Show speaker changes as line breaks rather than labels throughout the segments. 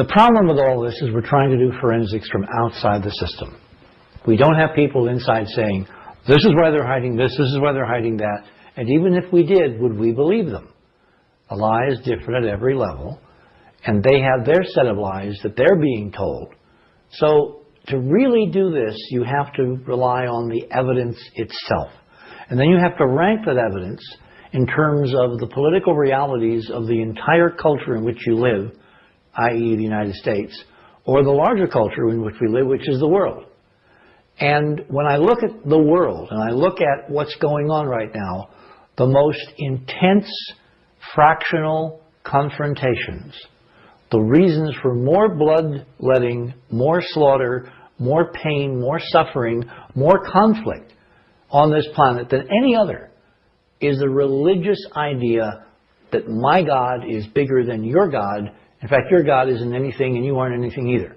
The problem with all this is we're trying to do forensics from outside the system. We don't have people inside saying, this is why they're hiding this is why they're hiding that. And even if we did, would we believe them? A lie is different at every level, and they have their set of lies that they're being told. So to really do this, you have to rely on the evidence itself. And then you have to rank that evidence in terms of the political realities of the entire culture in which you live, i.e. the United States, or the larger culture in which we live, which is the world. And when I look at the world, and I look at what's going on right now, the most intense fractional confrontations, the reasons for more bloodletting, more slaughter, more pain, more suffering, more conflict on this planet than any other is the religious idea that my God is bigger than your God. In fact, your God isn't anything and you aren't anything either.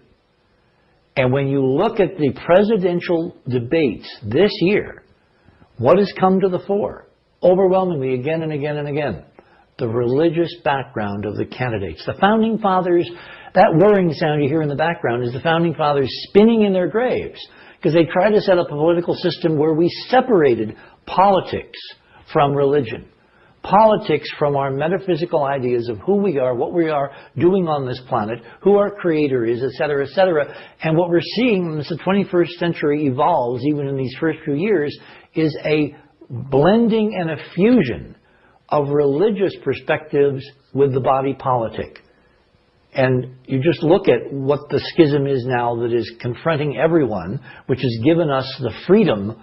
And when you look at the presidential debates this year, what has come to the fore? Overwhelmingly, again and again and again, the religious background of the candidates. The Founding Fathers, that whirring sound you hear in the background is the Founding Fathers spinning in their graves because they tried to set up a political system where we separated politics from religion. Politics from our metaphysical ideas of who we are, what we are doing on this planet, who our creator is, etc., etc. And what we're seeing as the 21st century evolves, even in these first few years, is a blending and a fusion of religious perspectives with the body politic. And you just look at what the schism is now that is confronting everyone, which has given us the freedom,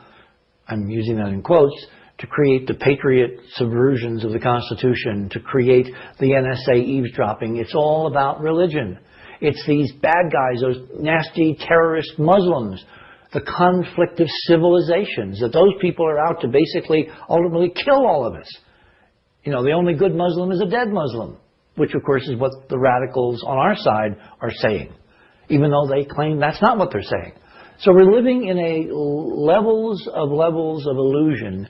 I'm using that in quotes, to create the patriot subversions of the Constitution, to create the NSA eavesdropping. It's all about religion. It's these bad guys, those nasty terrorist Muslims, the conflict of civilizations, that those people are out to basically ultimately kill all of us. You know, the only good Muslim is a dead Muslim, which of course is what the radicals on our side are saying, even though they claim that's not what they're saying. So we're living in a levels of illusion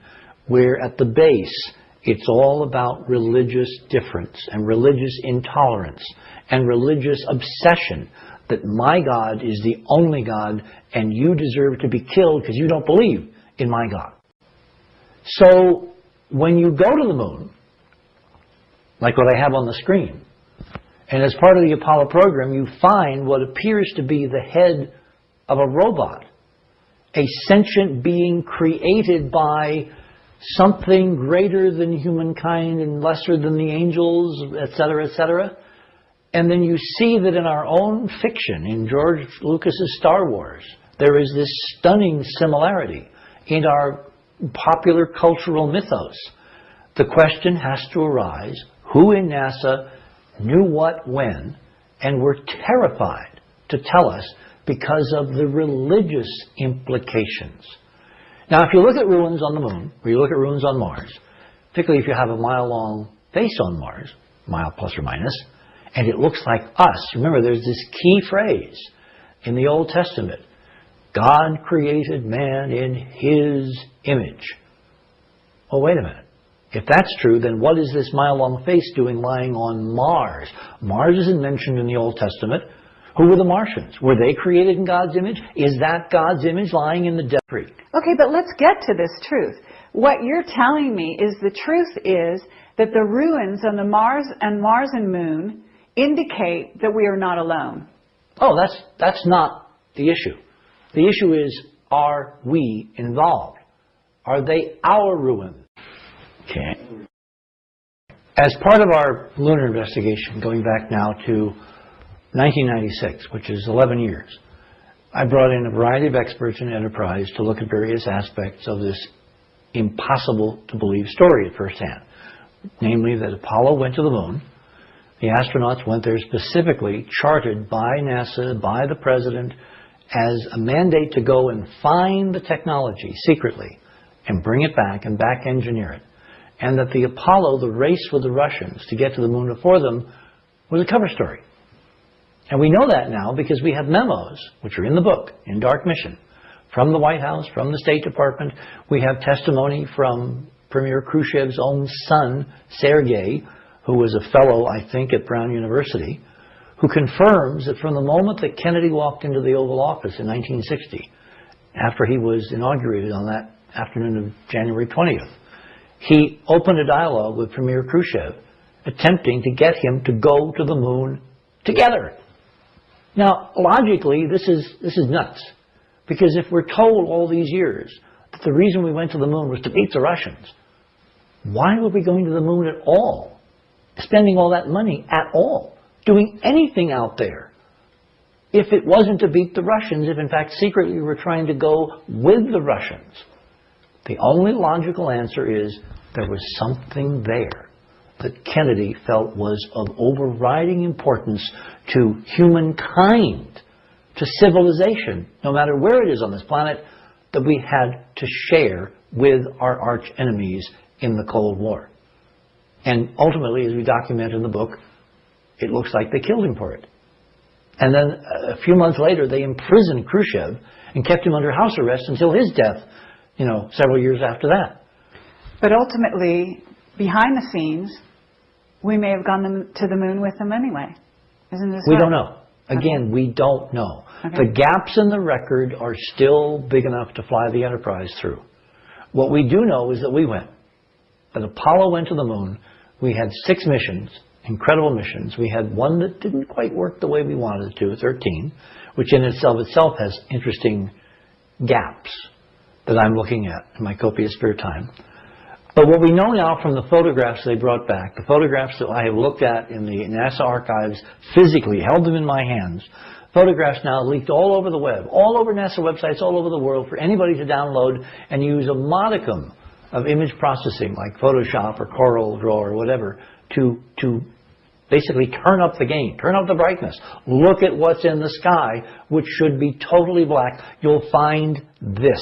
where at the base it's all about religious difference and religious intolerance and religious obsession that my God is the only God and you deserve to be killed because you don't believe in my God. So when you go to the moon, like what I have on the screen, and as part of the Apollo program you find what appears to be the head of a robot, a sentient being created by something greater than humankind and lesser than the angels, etc., etc. And then you see that in our own fiction, in George Lucas's Star Wars, there is this stunning similarity in our popular cultural mythos. The question has to arise, who in NASA knew what when and were terrified to tell us because of the religious implications? Now, if you look at ruins on the moon, or you look at ruins on Mars, particularly if you have a mile-long face on Mars, mile plus or minus, and it looks like us. Remember, there's this key phrase in the Old Testament, God created man in His image. Oh, wait a minute. If that's true, then what is this mile-long face doing lying on Mars? Mars isn't mentioned in the Old Testament. Who were the Martians? Were they created in God's image? Is that God's image lying in the Death Creek?
Okay, but let's get to this truth. What you're telling me is the truth is that the ruins on the Mars and Moon indicate that we are not alone.
Oh, that's not the issue. The issue is, are we involved? Are they our ruins? Okay. As part of our lunar investigation, going back now to 1996, which is 11 years, I brought in a variety of experts in Enterprise to look at various aspects of this impossible to believe story at first hand. Namely that Apollo went to the moon. The astronauts went there specifically chartered by NASA, by the President, as a mandate to go and find the technology secretly and bring it back and back engineer it. And that the Apollo, the race with the Russians to get to the moon before them, was a cover story. And we know that now because we have memos, which are in the book, in Dark Mission, from the White House, from the State Department. We have testimony from Premier Khrushchev's own son, Sergei, who was a fellow, I think, at Brown University, who confirms that from the moment that Kennedy walked into the Oval Office in 1960, after he was inaugurated on that afternoon of January 20th, he opened a dialogue with Premier Khrushchev, attempting to get him to go to the moon together. Now, logically, this is nuts. Because if we're told all these years that the reason we went to the moon was to beat the Russians, why were we going to the moon at all? Spending all that money at all? Doing anything out there? If it wasn't to beat the Russians, if in fact secretly we were trying to go with the Russians, the only logical answer is there was something there that Kennedy felt was of overriding importance to humankind, to civilization, no matter where it is on this planet, that we had to share with our arch enemies in the Cold War. And ultimately, as we document in the book, it looks like they killed him for it. And then a few months later, they imprisoned Khrushchev and kept him under house arrest until his death, several years after that.
But ultimately, behind the scenes, we may have gone to the moon with them anyway. Isn't this right?
We don't know. Again, we don't know.
Okay.
The gaps in the record are still big enough to fly the Enterprise through. What we do know is that we went. That Apollo went to the moon. We had 6 missions, incredible missions. We had one that didn't quite work the way we wanted it to, 13, which in itself has interesting gaps that I'm looking at in my copious spare time. But what we know now from the photographs they brought back, the photographs that I have looked at in the NASA archives physically, held them in my hands, photographs now leaked all over the web, all over NASA websites, all over the world for anybody to download and use a modicum of image processing like Photoshop or CorelDRAW or whatever to basically turn up the game, turn up the brightness. Look at what's in the sky, which should be totally black. You'll find this.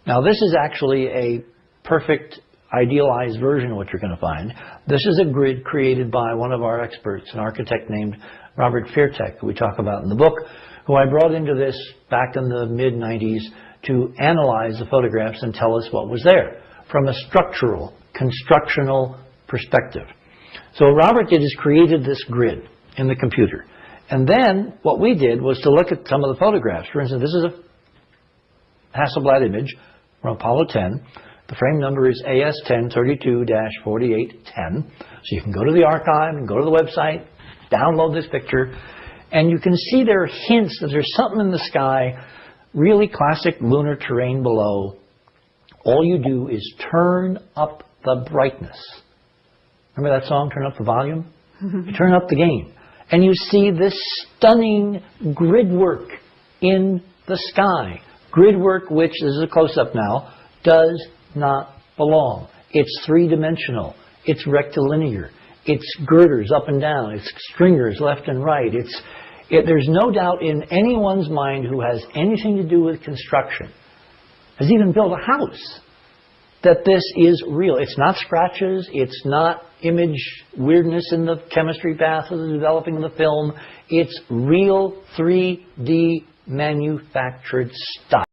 Now, this is actually a perfect, idealized version of what you're going to find. This is a grid created by one of our experts, an architect named Robert Feartek, who we talk about in the book, who I brought into this back in the mid-90s to analyze the photographs and tell us what was there from a structural, constructional perspective. So what Robert did is created this grid in the computer. And then what we did was to look at some of the photographs. For instance, this is a Hasselblad image from Apollo 10. The frame number is AS1032-4810. So you can go to the archive and go to the website, download this picture, and you can see there are hints that there's something in the sky, really classic lunar terrain below. All you do is turn up the brightness. Remember that song, Turn Up the Volume? You turn up the gain. And you see this stunning grid work in the sky. Grid work which, this is a close-up now, does not belong. It's three-dimensional. It's rectilinear. It's girders up and down. It's stringers left and right. There's no doubt in anyone's mind who has anything to do with construction, has even built a house, that this is real. It's not scratches. It's not image weirdness in the chemistry bath of the developing of the film. It's real 3D manufactured stuff.